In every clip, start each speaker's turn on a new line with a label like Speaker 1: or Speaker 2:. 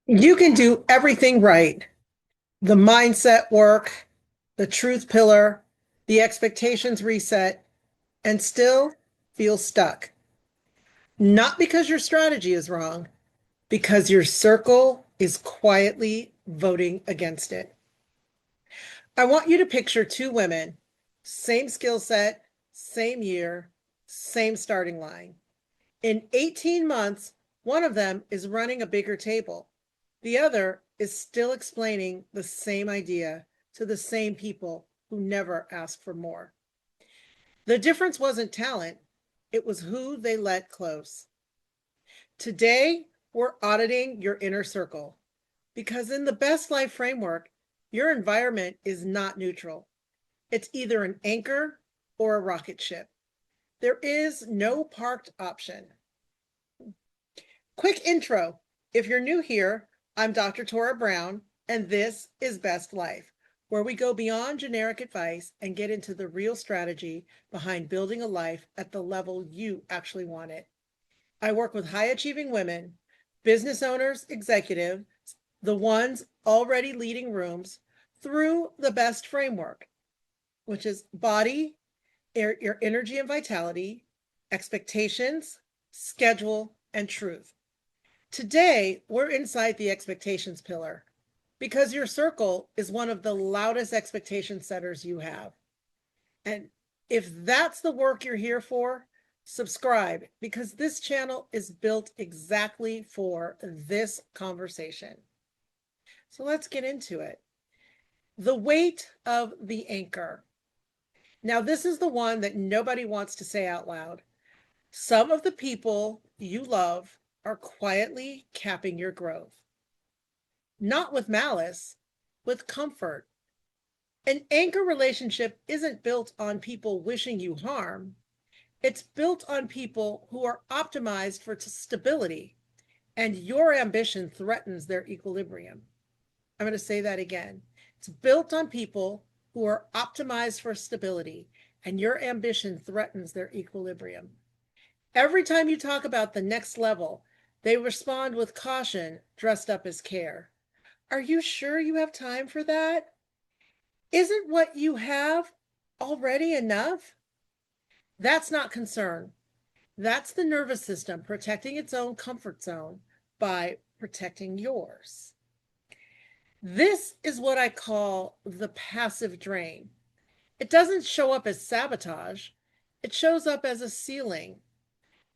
Speaker 1: You can do everything right. The mindset work, the truth pillar, the expectations reset, and still feel stuck. Not because your strategy is wrong, because your circle is quietly voting against it. I want you to picture two women, same skill set, same year, same starting line. In 18 months, one of them is running a bigger table. The other is still explaining the same idea to the same people who never ask for more. The difference wasn't talent, it was who they let close. Today, we're auditing your inner circle because in the best life framework, your environment is not neutral. It's either an anchor or a rocket ship. There is no parked option. Quick intro. If you're new here, I'm Dr. Tora Brown, and this is Best Life, where we go beyond generic advice and get into the real strategy behind building a life at the level you actually want it. I work with high achieving women, business owners, executives, the ones already leading rooms through the best framework, which is body, your energy and vitality, expectations, schedule, and truth. Today, we're inside the expectations pillar because your circle is one of the loudest expectation setters you have. And if that's the work you're here for, subscribe because this channel is built exactly for this conversation. So let's get into it. The weight of the anchor. Now, this is the one that nobody wants to say out loud. Some of the people you love are quietly capping your growth. Not with malice, with comfort. An anchor relationship isn't built on people wishing you harm. It's built on people who are optimized for stability, and your ambition threatens their equilibrium. I'm going to say that again. It's built on people who are optimized for stability, and your ambition threatens their equilibrium. Every time you talk about the next level, they respond with caution dressed up as care. Are you sure you have time for that? Isn't what you have already enough? That's not concern. That's the nervous system protecting its own comfort zone by protecting yours. This is what I call the passive drain. It doesn't show up as sabotage, it shows up as a ceiling,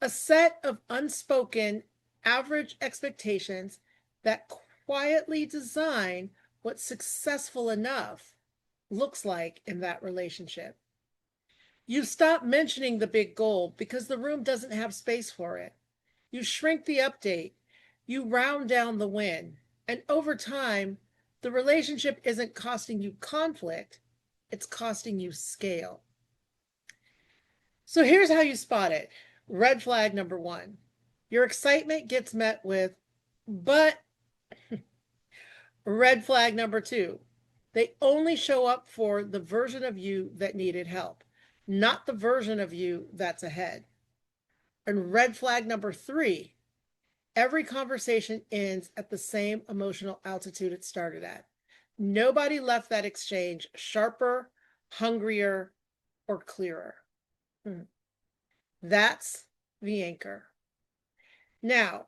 Speaker 1: a set of unspoken average expectations that quietly design what successful enough looks like in that relationship. You stop mentioning the big goal because the room doesn't have space for it. You shrink the update, you round down the win, and over time, the relationship isn't costing you conflict, it's costing you scale. So here's how you spot it. Red flag number one. Your excitement gets met with, but. Red flag number two. They only show up for the version of you that needed help, not the version of you that's ahead. And red flag number three. Every conversation ends at the same emotional altitude it started at. Nobody left that exchange sharper, hungrier, or clearer. That's the anchor. Now,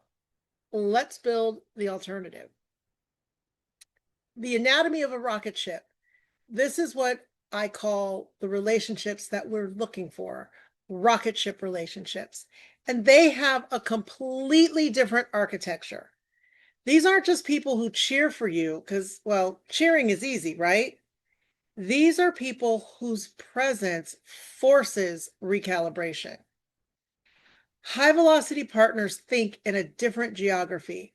Speaker 1: let's build the alternative. The anatomy of a rocket ship. This is what I call the relationships that we're looking for, rocket ship relationships. And they have a completely different architecture. These aren't just people who cheer for you because, well, cheering is easy, right? These are people whose presence forces recalibration. High velocity partners think in a different geography.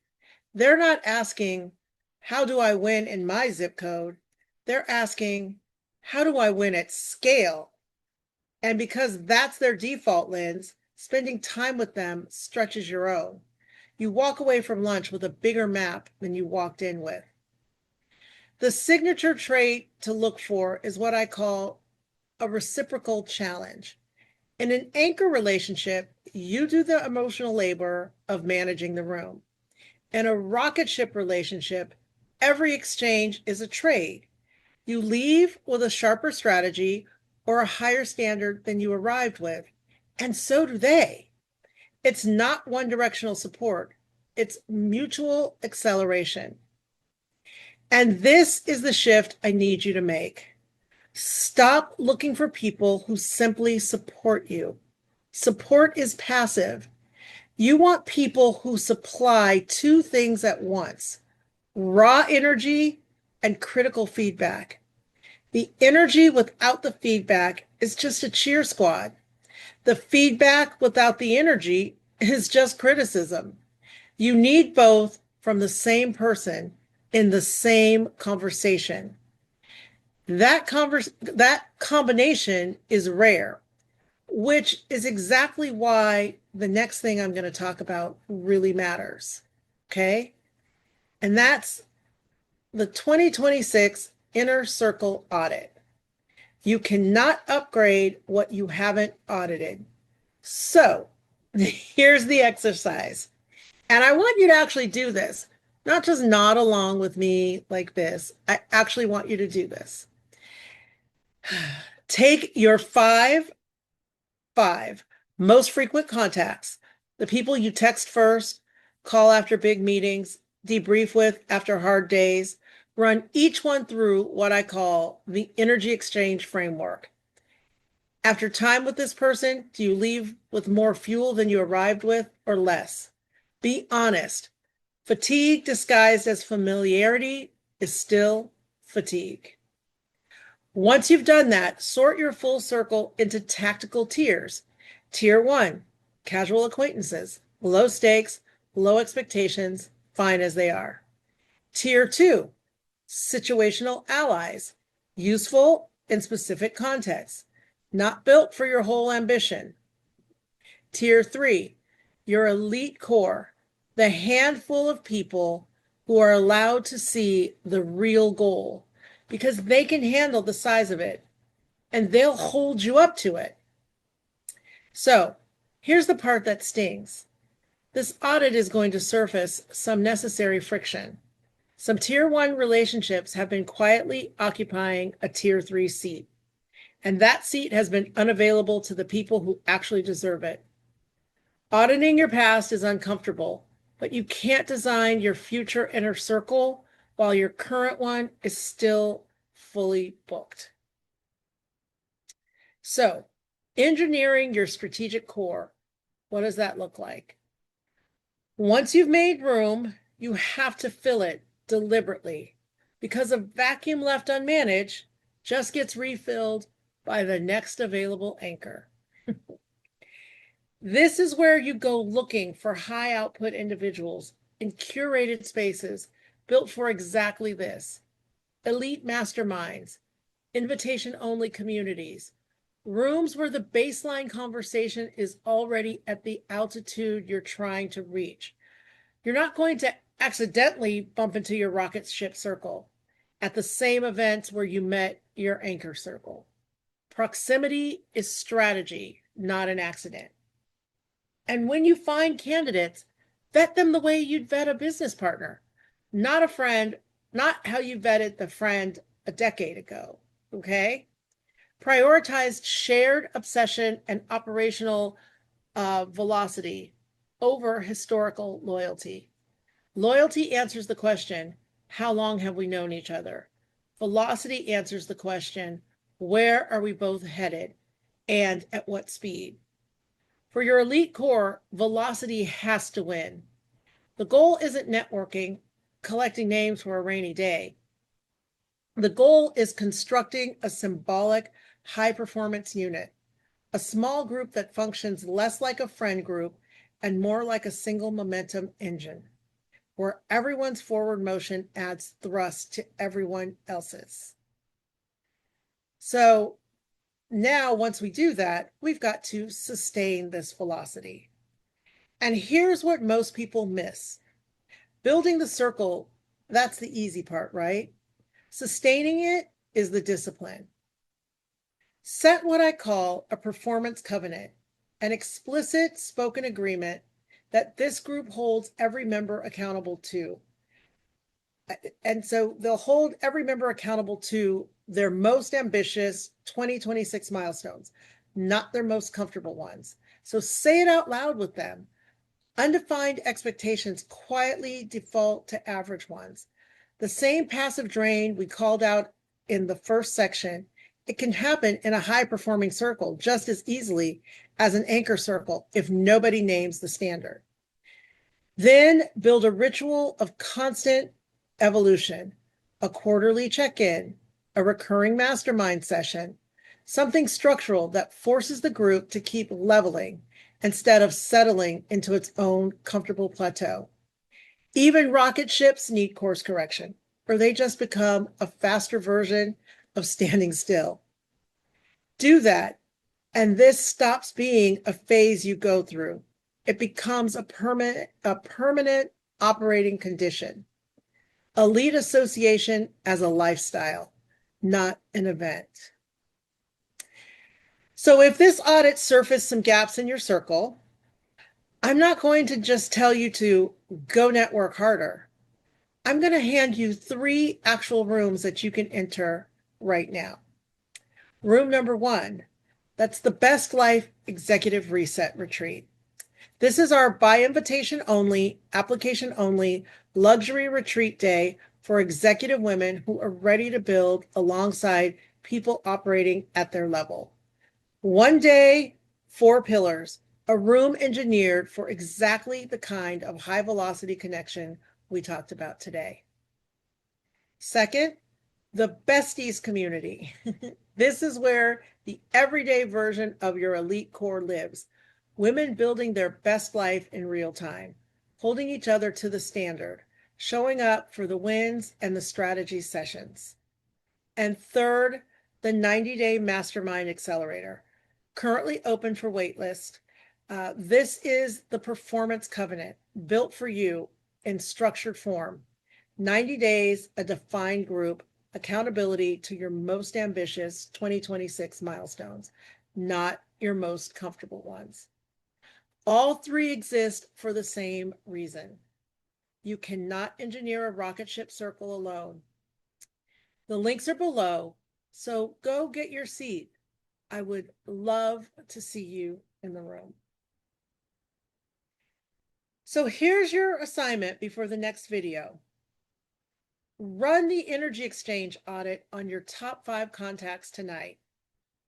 Speaker 1: They're not asking, how do I win in my zip code? They're asking, how do I win at scale? And because that's their default lens, spending time with them stretches your own. You walk away from lunch with a bigger map than you walked in with. The signature trait to look for is what I call a reciprocal challenge. In an anchor relationship, you do the emotional labor of managing the room. In a rocket ship relationship, every exchange is a trade. You leave with a sharper strategy or a higher standard than you arrived with, and so do they. It's not one directional support, it's mutual acceleration. And this is the shift I need you to make. Stop looking for people who simply support you. Support is passive. You want people who supply two things at once: raw energy and critical feedback. The energy without the feedback is just a cheer squad. The feedback without the energy is just criticism. You need both from the same person in the same conversation. That combination is rare, which is exactly why the next thing I'm going to talk about really matters. Okay? And that's the 2026 Inner Circle Audit. You cannot upgrade what you haven't audited. So here's the exercise. And I want you to actually do this, not just nod along with me like this. I actually want you to do this. Take your five most frequent contacts, the people you text first, call after big meetings, debrief with after hard days, run each one through what I call the energy exchange framework. After time with this person, do you leave with more fuel than you arrived with or less? Be honest. Fatigue disguised as familiarity is still fatigue. Once you've done that, sort your full circle into tactical tiers. Tier 1, casual acquaintances, low stakes, low expectations, fine as they are. Tier 2, situational allies, useful in specific contexts, not built for your whole ambition. Tier 3, your elite core, the handful of people who are allowed to see the real goal because they can handle the size of it and they'll hold you up to it. So here's the part that stings. This audit is going to surface some necessary friction. Some tier 1 relationships have been quietly occupying a tier 3 seat, and that seat has been unavailable to the people who actually deserve it. Auditing your past is uncomfortable, but you can't design your future inner circle while your current one is still fully booked. So, engineering your strategic core, what does that look like? Once you've made room, you have to fill it deliberately because a vacuum left unmanaged just gets refilled by the next available anchor. This is where you go looking for high output individuals in curated spaces built for exactly this: elite masterminds, invitation only communities, rooms where the baseline conversation is already at the altitude you're trying to reach. You're not going to accidentally bump into your Rocketship circle at the same events where you met your anchor circle. Proximity is strategy, not an accident. And when you find candidates, vet them the way you'd vet a business partner, not a friend, not how you vetted the friend a decade ago. Okay? Prioritize shared obsession and operational velocity over historical loyalty. Loyalty answers the question, how long have we known each other? Velocity answers the question, where are we both headed and at what speed? For your elite core, velocity has to win. The goal isn't networking, collecting names for a rainy day. The goal is constructing a symbolic high performance unit, a small group that functions less like a friend group and more like a single momentum engine, where everyone's forward motion adds thrust to everyone else's. So now, once we do that, we've got to sustain this velocity. And here's what most people miss. Building the circle, that's the easy part, right? Sustaining it is the discipline. Set what I call a performance covenant, an explicit spoken agreement that this group holds every member accountable to. And so they'll hold every member accountable to their most ambitious 2026 milestones, not their most comfortable ones. So say it out loud with them. Undefined expectations quietly default to average ones. The same passive drain we called out in the first section, it can happen in a high-performing circle just as easily as an anchor circle if nobody names the standard. Then build a ritual of constant evolution, a quarterly check-in, a recurring mastermind session, something structural that forces the group to keep leveling instead of settling into its own comfortable plateau. Even rocket ships need course correction, or they just become a faster version of standing still. Do that, and this stops being a phase you go through. It becomes a permanent operating condition. Elite association as a lifestyle, not an event. So if this audit surfaced some gaps in your circle, I'm not going to just tell you to go network harder. I'm going to hand you 3 actual rooms that you can enter right now. Room number 1, that's the Best Life Executive Reset Retreat. This is our by invitation only, application only, luxury retreat day for executive women who are ready to build alongside people operating at their level. 1 day, 4 pillars, a room engineered for exactly the kind of high velocity connection we talked about today. Second, the besties community. This is where the everyday version of your elite core lives. Women building their best life in real time, holding each other to the standard, showing up for the wins and the strategy sessions. And third, the 90-day Mastermind Accelerator, currently open for waitlist. This is the performance covenant built for you in structured form. 90 days, a defined group, accountability to your most ambitious 2026 milestones, not your most comfortable ones. All 3 exist for the same reason. You cannot engineer a rocket ship circle alone. The links are below, so go get your seat. I would love to see you in the room. So here's your assignment before the next video. Run the energy exchange audit on your top 5 contacts tonight.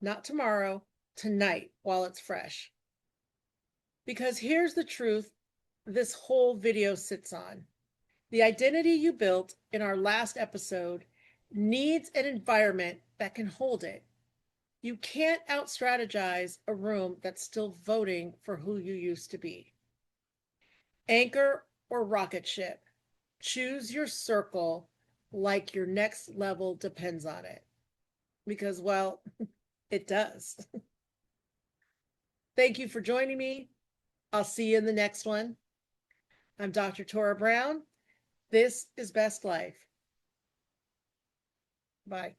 Speaker 1: Not tomorrow, tonight while it's fresh. Because here's the truth this whole video sits on. The identity you built in our last episode needs an environment that can hold it. You can't out-strategize a room that's still voting for who you used to be. Anchor or rocket ship, choose your circle like your next level depends on it. Because, well, it does. Thank you for joining me. I'll see you in the next one. I'm Dr. Tora Brown. This is Best Life. Bye.